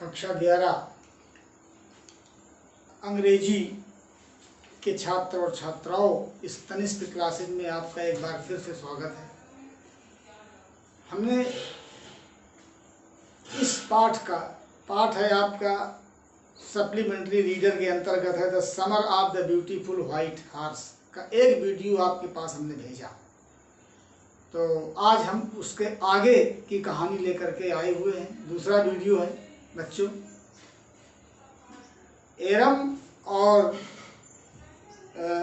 कक्षा 11 अंग्रेजी के छात्र और छात्राओं, इस तनिष्क क्लासेज में आपका एक बार फिर से स्वागत है। हमने इस पाठ है आपका सप्लीमेंट्री रीडर के अंतर्गत है the summer of the beautiful white horse का एक वीडियो आपके पास हमने भेजा। तो आज हम उसके आगे की कहानी लेकर के आए हुए हैं। दूसरा वीडियो है बच्चों, एरम और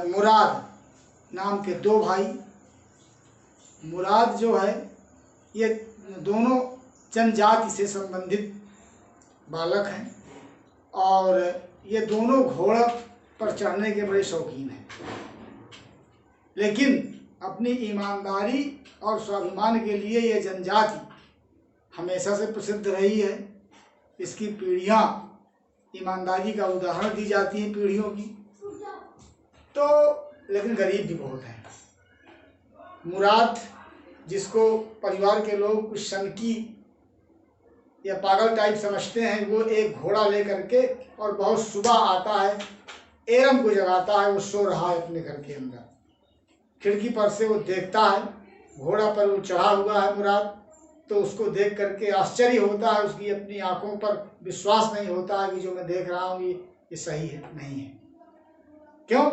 मुराद नाम के दो भाई। मुराद जो है ये दोनों जनजाति से संबंधित बालक हैं और ये दोनों घोड़ा पर चढ़ने के बड़े शौकीन हैं, लेकिन अपनी ईमानदारी और स्वाभिमान के लिए ये जनजाति हमेशा से प्रसिद्ध रही है। इसकी पीढ़ियां ईमानदारी का उदाहरण दी जाती हैं पीढ़ियों की। तो लेकिन गरीब भी बहुत है। मुराद, जिसको परिवार के लोग कुछ सनकी या पागल टाइप समझते हैं, वो एक घोड़ा लेकर के और बहुत सुबह आता है, एरम को जगाता है। वो सो रहा है अपने घर के अंदर, खिड़की पर से वो देखता है, घोड़ा पर वो चढ़ा हुआ है मुराद। तो उसको देख करके आश्चर्य होता है, उसकी अपनी आंखों पर विश्वास नहीं होता है कि जो मैं देख रहा हूँ ये सही है, नहीं है। क्यों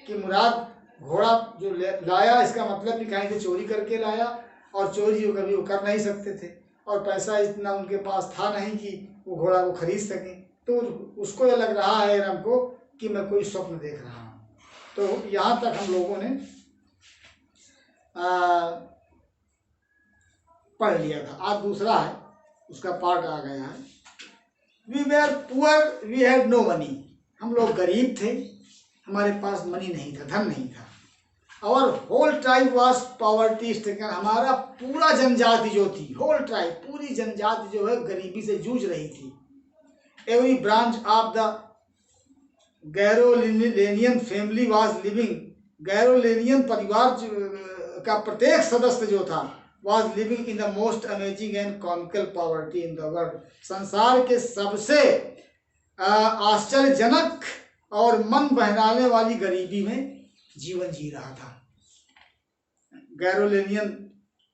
कि मुराद घोड़ा जो लाया, इसका मतलब कि कहीं से चोरी करके लाया, और चोरी वो कभी वो कर नहीं सकते थे, और पैसा इतना उनके पास था नहीं कि वो घोड़ा को खरीद सकें। तो उसको ये लग रहा है एरम को कि मैं कोई स्वप्न देख रहा हूँ। तो यहाँ तक हम लोगों ने पढ़ लिया था। आज दूसरा है, उसका पार्ट आ गया है। We were poor, we had no money. हम लोग गरीब थे, हमारे पास मनी नहीं था, धन नहीं था। और whole tribe was poverty stricken. हमारा पूरा जनजाति जो थी, होल ट्राइब, पूरी जनजाति जो है गरीबी से जूझ रही थी। Every branch of the Garoghlanian family was living. Garoghlanian परिवार का प्रत्येक सदस्य जो था was living in the most amazing and comical poverty in the world। संसार के सबसे आश्चर्यजनक और मन बहलाने वाली गरीबी में जीवन जी रहा था। गैरोलेनियन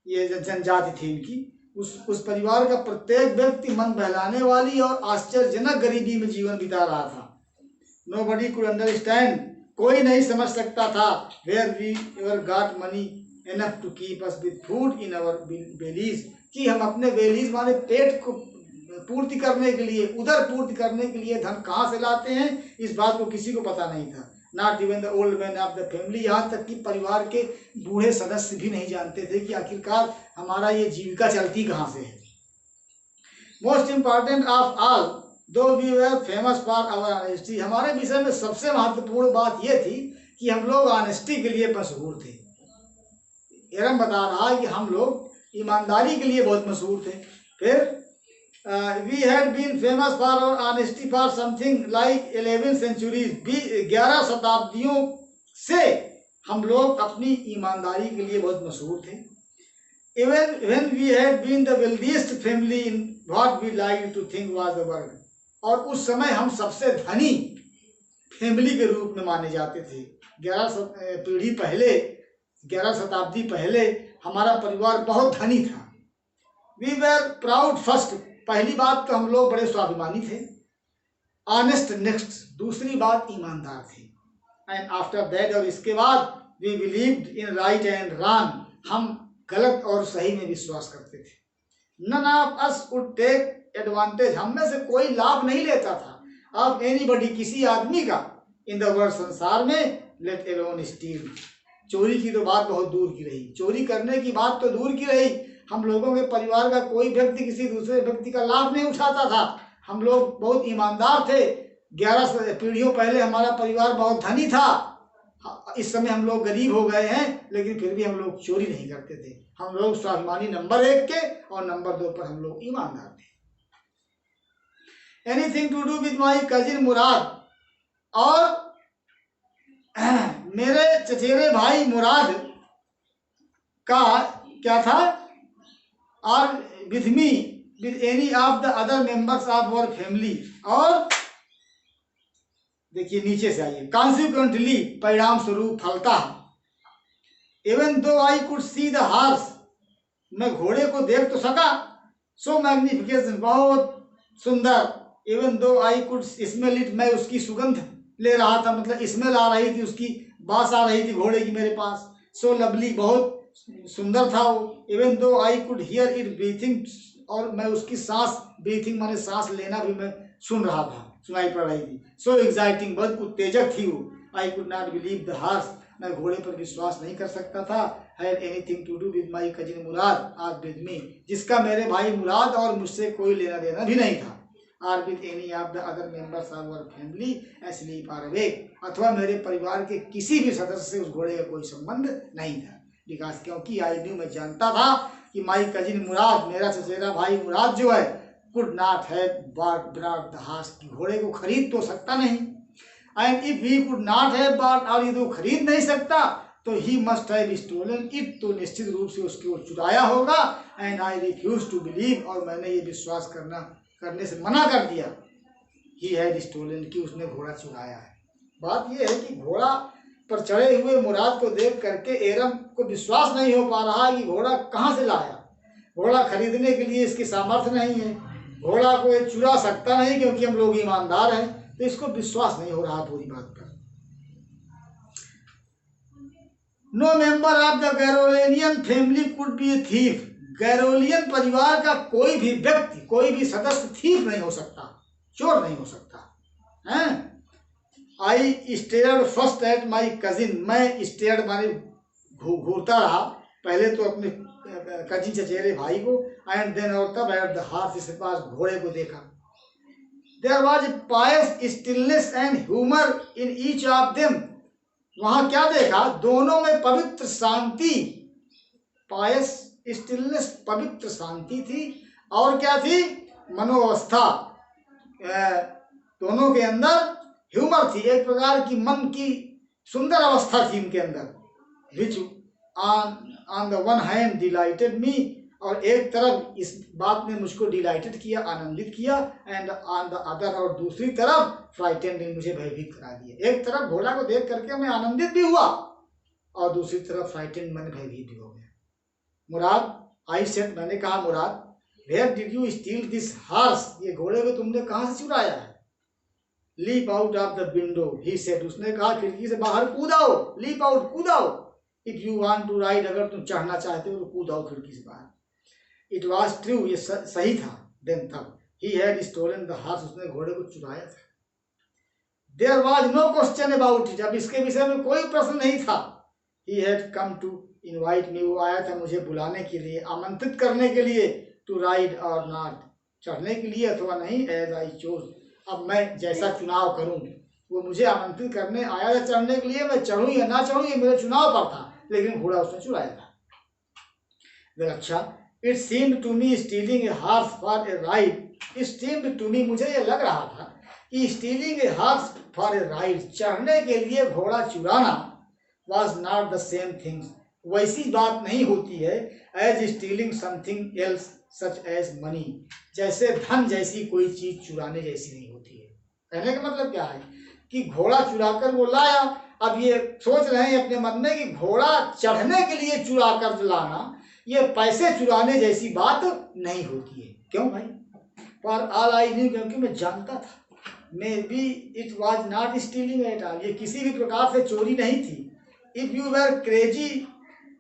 ये जनजाति थी इनकी, उस परिवार का प्रत्येक व्यक्ति मन बहलाने वाली और आश्चर्यजनक गरीबी में जीवन बिता रहा था। Nobody could understand, कोई नहीं समझ सकता था where we ever got money enough to keep us with food in our bellies, कि हम अपने बेलीज माने पेट को पूर्ति करने के लिए, उधर पूर्ति करने के लिए धन कहाँ से लाते हैं, इस बात को किसी को पता नहीं था। Not even the old man of the family, यहाँ तक कि परिवार के बूढ़े सदस्य भी नहीं जानते थे कि आखिरकार हमारा ये जीविका चलती कहाँ से है। Most important of all, though we were famous for our honesty. हमारे विषय में सबसे महत्वपूर्ण बात यह थी कि हम लोग ऑनेस्टी के लिए मशहूर थे। एरम बता रहा है कि हम लोग ईमानदारी के लिए बहुत मशहूर थे। फिर we had been famous for our honesty for something like 11 centuries. 11 शताब्दियों से हम लोग अपनी ईमानदारी के लिए बहुत मशहूर थे। Even when we had been the wealthiest family in what we like to think was the world. और उस समय हम सबसे धनी फैमिली के रूप में माने जाते थे। 11 शताब्दी पहले हमारा परिवार बहुत धनी था। वी वेर प्राउड फर्स्ट, पहली बात तो हम लोग बड़े स्वाभिमानी थे। ऑनेस्ट नेक्स्ट, दूसरी बात ईमानदार थे। एंड आफ्टर दैट, और इसके बाद we believed in right and wrong, हम गलत और सही में विश्वास करते थे। None of us would take advantage, हम में से कोई लाभ नहीं लेता था ऑफ एनीबॉडी, किसी आदमी का, इन द वर्ल्ड, संसार में, लेट एलोन स्टील। चोरी की तो बात बहुत दूर की रही, चोरी करने की बात तो दूर की रही। हम लोगों के परिवार का कोई व्यक्ति किसी दूसरे व्यक्ति का लाभ नहीं उठाता था। हम लोग बहुत ईमानदार थे। 11 पीढ़ियों पहले हमारा परिवार बहुत धनी था। इस समय हम लोग गरीब हो गए हैं, लेकिन फिर भी हम लोग चोरी नहीं करते थे। हम लोग स्वाभिमानी नंबर 1 के, और नंबर 2 पर हम लोग ईमानदार थे। Anything to do with my cousin Mourad, और मेरे चचेरे भाई मुराद का क्या था, और with me with any of the other members of our family, और देखिए नीचे से आइए, consequently परिणाम स्वरूप फलतः, even though I could see the horse, मैं घोड़े को देख तो सका, so magnificent बहुत सुंदर, even though I could smell it, मैं उसकी सुगंध ले रहा था, मतलब स्मेल आ रही थी, उसकी बास आ रही थी घोड़े की मेरे पास, so lovely बहुत सुंदर था वो, even though I could hear it breathing, और मैं उसकी सांस, ब्रीथिंग माने सांस लेना भी मैं सुन रहा था, सुनाई पड़ रही थी, so exciting बहुत उत्तेजक थी वो, I could not believe the horse, मैं घोड़े पर विश्वास नहीं कर सकता था, had anything to do with my cousin Murad or with me, जिसका मेरे भाई मुराद और मुझसे कोई लेना देना भी नहीं था, or with any of the other members of our family asleep or awake, अथवा मेरे परिवार के किसी भी सदस्य से उस घोड़े का कोई संबंध नहीं था, बिकॉज क्योंकि आई न्यू, मैं जानता था कि माई कजिन मुराद, मेरा चचेरा भाई मुराद जो है, could not have bought the horse, घोड़े को खरीद तो सकता नहीं, and if he could not have bought, और ये तो खरीद नहीं सकता, तो he must have stolen it, तो निश्चित रूप से उसको चुराया होगा, and I refuse to believe, और मैंने ये विश्वास करने से मना कर दिया, ही हैड स्टोलन, कि उसने घोड़ा चुराया है। बात यह है कि घोड़ा पर चढ़े हुए मुराद को देख करके एरम को विश्वास नहीं हो पा रहा है कि घोड़ा कहाँ से लाया, घोड़ा खरीदने के लिए इसकी सामर्थ्य नहीं है, घोड़ा को ये चुरा सकता नहीं क्योंकि हम लोग ईमानदार हैं, तो इसको विश्वास नहीं हो रहा पूरी बात पर। No member of the Garoghlanian family could be a thief, Garoghlanian परिवार का कोई भी व्यक्ति, कोई भी सदस्य थीफ नहीं हो सकता, चोर नहीं हो सकता है। I stared first at my cousin, मैं स्टेयर्ड माने घूरता रहा पहले तो अपने कजिन चचेरे भाई को, एंड देन और तब एट द हार्स, इसके पास घोड़े को देखा। There was pious stillness and humour in each of them, वहां क्या देखा, दोनों में पवित्र शांति, पायस स्टिलनेस पवित्र शांति थी, और क्या थी, मनोवस्था, दोनों के अंदर ह्यूमर थी, एक प्रकार की मन की सुंदर अवस्था थी उनके अंदर, which on the one hand delighted me, और एक तरफ इस बात ने मुझको डिलाइटेड किया, आनंदित किया, एंड ऑन द अदर, और दूसरी तरफ फ्राइटेंड ने मुझे भयभीत करा दिया। एक तरफ घोड़ा को देख करके मैं आनंदित भी हुआ, और दूसरी तरफ फ्राइटेंड, मैंने भयभीत भी हो गया। मुराद, आई सेड, मैंने कहा Mourad, where did you steal this horse, ये घोड़े को तुमने कहाँ से चुराया है। Leap out of the window, he said, उसने कहा खिड़की से बाहर कूदाओ, लीप आउट, कूदाओ, if you want to ride, अगर तुम चढ़ना चाहते हो तो कूदाओ खिड़की से बाहर। इट वॉज ट्रू, ये सही था, देन तब, he had stolen the horse, उसने घोड़े को चुराया था। There was no question about it, अब इसके विषय में कोई प्रश्न नहीं था। He had come to invite me, वो आया था मुझे बुलाने के लिए, आमंत्रित करने के लिए, टू राइड और नॉट, चढ़ने के लिए अथवा नहीं, एज आई चोज, अब मैं जैसा चुनाव करूं, वो मुझे आमंत्रित करने आया था चढ़ने के लिए, मैं चढ़ूं या ना चढ़ूं ये मेरे चुनाव पर था, लेकिन घोड़ा उसने चुराया था। वेल अच्छा, it seemed to me stealing a horse for a ride, it seemed to me, मुझे ये लग रहा था कि stealing a horse for a ride, चढ़ने के लिए घोड़ा चुराना, was not the same thing, वैसी बात नहीं होती है, as stealing something else such as money, जैसे धन जैसी कोई चीज चुराने जैसी नहीं होती है। कहने का मतलब क्या है कि घोड़ा चुराकर वो लाया, अब ये सोच रहे हैं अपने मन में कि घोड़ा चढ़ने के लिए चुरा कर लाना, ये पैसे चुराने जैसी बात नहीं होती है। क्यों भाई, फॉर ऑल आई न्यू, क्योंकि मैं जानता था, maybe it was not stealing at all, ये किसी भी प्रकार से चोरी नहीं थी। If you were crazy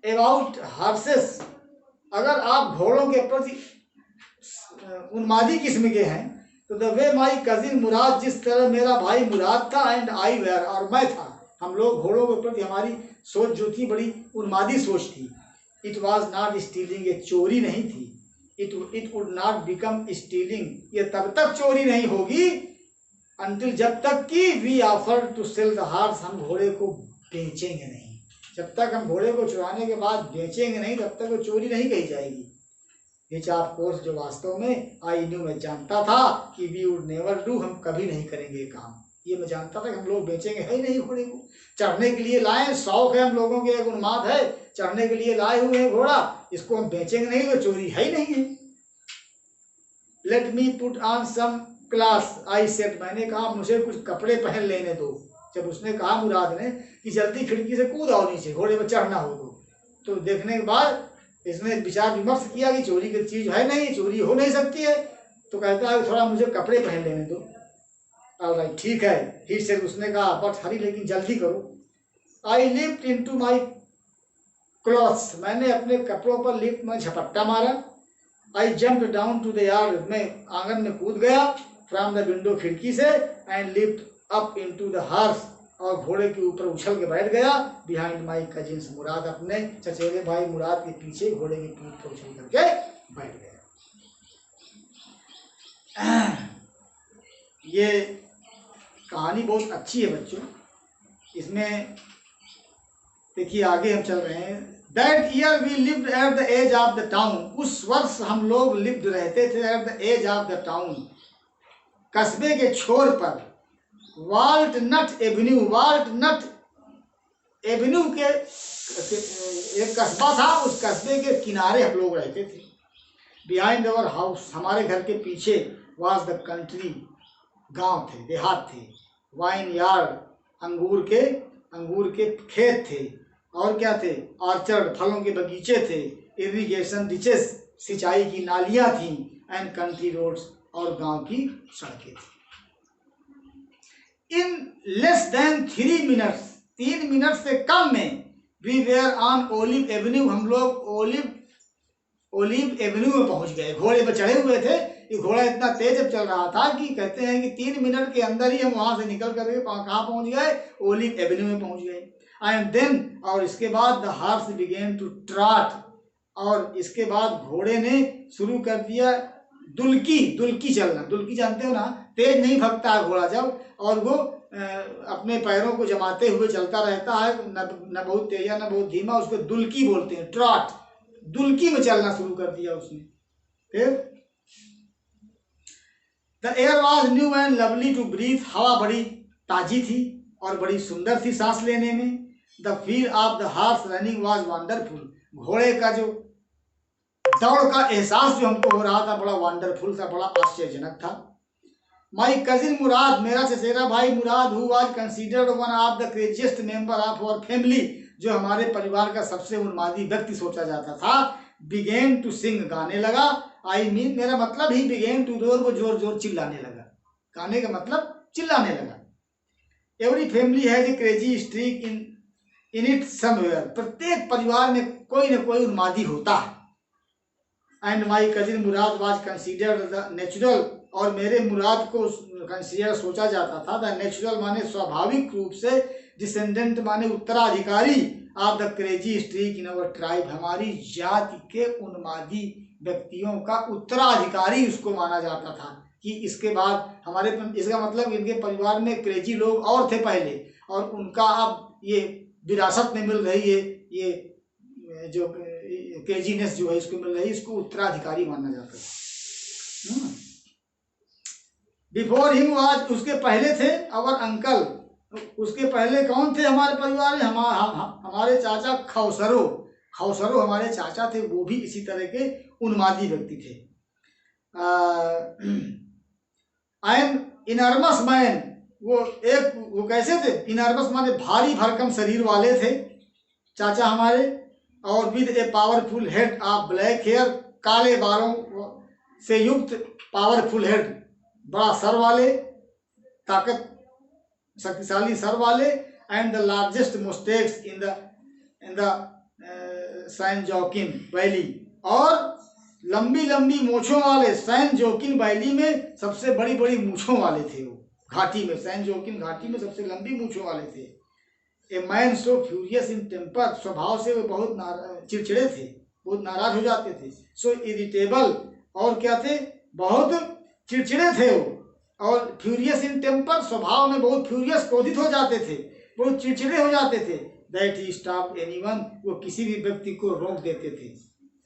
about horses, अगर आप घोड़ों के प्रति उन्मादी किस्म के हैं, तो द वे माई कजिन मुराद, जिस तरह मेरा भाई मुराद था, एंड आई वेर, और मैं था, हम लोग घोड़ों के प्रति हमारी सोच जो थी बड़ी उन्मादी सोच थी। इट वॉज नॉट स्टीलिंग, ये चोरी नहीं थी, it would not become stealing, ये तब तक चोरी नहीं होगी, अंटिल, जब तक कि we offer to sell the horse, हम घोड़े को बेचेंगे नहीं, जब तक हम घोड़े को चुराने के बाद बेचेंगे नहीं तब तक वो चोरी नहीं कही जाएगी। विच ऑफ कोर्स, जो वास्तव में आई न्यू, मैं जानता था कि वी वुड नेवर डू, हम कभी नहीं करेंगे काम, ये मैं जानता था कि हम लोग बेचेंगे है ही नहीं घोड़े को, चढ़ने के लिए लाए, शौक है हम लोगों के, एक उन्माद है, चढ़ने के लिए लाए हुए हैं घोड़ा, इसको हम बेचेंगे नहीं तो चोरी है ही नहीं है। Let me put on some clothes I said, मैंने कहा मुझे कुछ कपड़े पहन लेने दो। जब उसने कहा मुराद ने कि जल्दी खिड़की से कूद आओ नीचे, घोड़े पर चढ़ना हो तो देखने के बाद इसने विचार विमर्श किया कि चोरी की चीज है नहीं, चोरी हो नहीं सकती है, तो कहता है थोड़ा मुझे कपड़े पहन लेने दो। और भाई ठीक है, ही से उसने कहा बट हरी, लेकिन जल्दी करो। I leapt into my clothes, मैंने अपने कपड़ों पर लिफ्ट में झपट्टा मारा। I jump down to the yard, मैं आंगन में कूद गया फ्रॉम द विंडो, खिड़की से, and lift up into the horse, और घोड़े के ऊपर उछल के बैठ गया। बिहाइंड माई कजिन्स, मुराद अपने चचेरे भाई मुराद के पीछे घोड़े की पीठ पर उछल करके बैठ गया। ये कहानी बहुत अच्छी है बच्चों। इसमें देखिए आगे हम चल रहे हैं। That year we lived at the edge of the town, उस वर्ष हम लोग लिव्ड रहते थे at the edge of the town, कस्बे के छोर पर। वाल्टनट एवेन्यू, वाल्टनट एवेन्यू के एक कस्बा था, उस कस्बे के किनारे हम लोग रहते थे। बिहाइंड अवर हाउस, हमारे घर के पीछे, वाज द कंट्री, गांव थे, देहात थे। वाइन यार्ड, अंगूर के खेत थे। और क्या थे? ऑर्चर्ड, फलों के बगीचे थे। इरिगेशन डिचेस, सिंचाई की नालियां थीं। एंड कंट्री रोड्स, और गांव की सड़कें थी। In less than 3 minutes, 3 minute से कम में, we were on Olive Avenue, हम लोग ओलिव एवेन्यू में पहुंच गए। घोड़े पर चढ़े हुए थे। ये घोड़ा इतना तेज चल रहा था कि कहते हैं कि 3 मिनट के अंदर ही हम वहां से निकल करके कहाँ पहुंच गए? ओलिव एवेन्यू में पहुंच गए। एंड देन, और इसके बाद the horse began to trot, और इसके बाद घोड़े ने शुरू कर दिया दुल्की चलना। दुल्की जानते हो ना, तेज नहीं भागता है घोड़ा जब, और वो अपने पैरों को जमाते हुए चलता रहता है, न बहुत तेज न बहुत धीमा, उसको दुल्की बोलते हैं, ट्रॉट। दुल्की में चलना शुरू कर दिया उसने। फिर the air was new and lovely to breathe, हवा बड़ी ताजी थी और बड़ी सुंदर थी सांस लेने में। The feel of the horse running was wonderful, घोड़े का जो दौड़ का एहसास जो हमको हो रहा था बड़ा वंडरफुल था, बड़ा आश्चर्यजनक था। माई कजिन मुराद, मेरा चचेरा भाई Mourad, who was considered one of the craziest member of our family, जो हमारे परिवार का सबसे उन्मादी व्यक्ति सोचा जाता था, बिगेन टू सिंग, गाने लगा। आई मीन, मेरा मतलब ही बिगेन टू रोर, वो जोर जोर चिल्लाने लगा। गाने का मतलब चिल्लाने लगा। Every family has a crazy streak in it somewhere, प्रत्येक परिवार में कोई न कोई उन्मादी होता है। And my cousin Murad was considered the natural, और मेरे मुराद को कंसीडर सोचा जाता था, द नेचुरल माने स्वाभाविक रूप से, डिसेंडेंट माने उत्तराधिकारी, of the crazy streak in our tribe, हमारी जाति के उन्मादी व्यक्तियों का उत्तराधिकारी उसको माना जाता था। कि इसके बाद हमारे, इसका मतलब इनके परिवार में क्रेजी लोग और थे पहले, और उनका अब ये विरासत में मिल रही है, ये जो क्रेजीनेस जो है इसको मिल रही है, इसको उत्तराधिकारी माना जाता है। बिफोर हिम वाज, उसके पहले थे अवर अंकल, उसके पहले कौन थे हमारे परिवार में? हमारे चाचा खौसरो हमारे चाचा थे, वो भी इसी तरह के उन्मादी व्यक्ति थे। एंड इनर्मस मैन, वो कैसे थे? इनर्मस माने भारी भरकम शरीर वाले थे चाचा हमारे, और with a powerful head of black hair, काले बालों से युक्त पावरफुल हेड, बड़ा सर वाले, ताकत शक्तिशाली सर वाले। And the largest mustaches in the San Joaquin Valley, और लंबी लंबी मूछों वाले, सैन जोकिन वैली में सबसे बड़ी बड़ी मूछों वाले थे वो, घाटी में, सैन जोकिन घाटी में सबसे लंबी मूछों वाले थे। A man so furious in temper, स्वभाव से वो बहुत चिड़चिड़े थे, बहुत नाराज हो जाते थे। सो इरिटेबल, और क्या थे? बहुत चिड़चिड़े थे वो, और फ्यूरियस इन टेम्पर, स्वभाव में बहुत फ्यूरियस, क्रोधित हो जाते थे, बहुत चिड़चिड़े हो जाते थे। दैट ही स्टॉप एनीवन, वो किसी भी व्यक्ति को रोक देते थे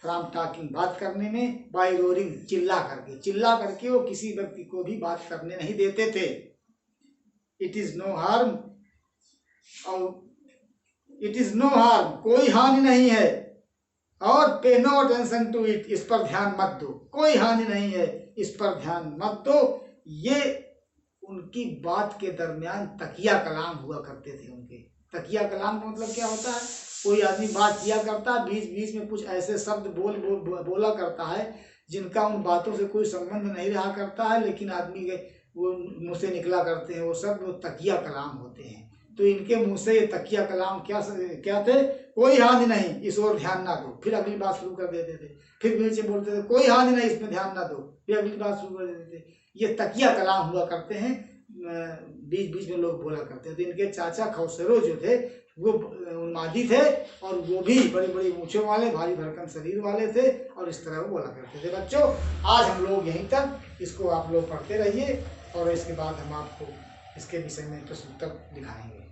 फ्रॉम टॉकिंग, बात करने में, बाय रोरिंग, चिल्ला करके वो किसी व्यक्ति को भी बात करने नहीं देते थे। इट इज नो हार्म, और इट इज नो हार्म, कोई हानि नहीं है, और पे नो अटेंशन टू इट, इस पर ध्यान मत दो, कोई हानि नहीं है, इस पर ध्यान मत दो। ये उनकी बात के दरमियान तकिया कलाम हुआ करते थे उनके। तकिया कलाम का मतलब क्या होता है? कोई आदमी बात किया करता है, बीच बीच में कुछ ऐसे शब्द बोला करता है जिनका उन बातों से कोई संबंध नहीं रहा करता है, लेकिन आदमी के वो मुँह से निकला करते हैं, वो शब्द वो तकिया कलाम होते हैं। तो इनके मुँह से ये तकिया कलाम क्या थे? कोई हानि नहीं, इस ओर ध्यान ना दो। फिर अगली बात शुरू कर देते थे, फिर बीच में बोलते थे कोई हानि नहीं, इसमें ध्यान ना दो, फिर अगली बात शुरू कर देते थे। ये तकिया कलाम हुआ करते हैं, बीच बीच में लोग बोला करते हैं। तो इनके चाचा खौसरो जो थे वो उन्मादी थे, और वो भी बड़ी बड़ी मूंछों वाले, भारी भरकम शरीर वाले थे, और इस तरह वो बोला करते थे। बच्चों, आज हम लोग यहीं तक, इसको आप लोग पढ़ते रहिए, और इसके बाद हम आपको इसके विषय में प्रश्न उत्तर दिखाएंगे।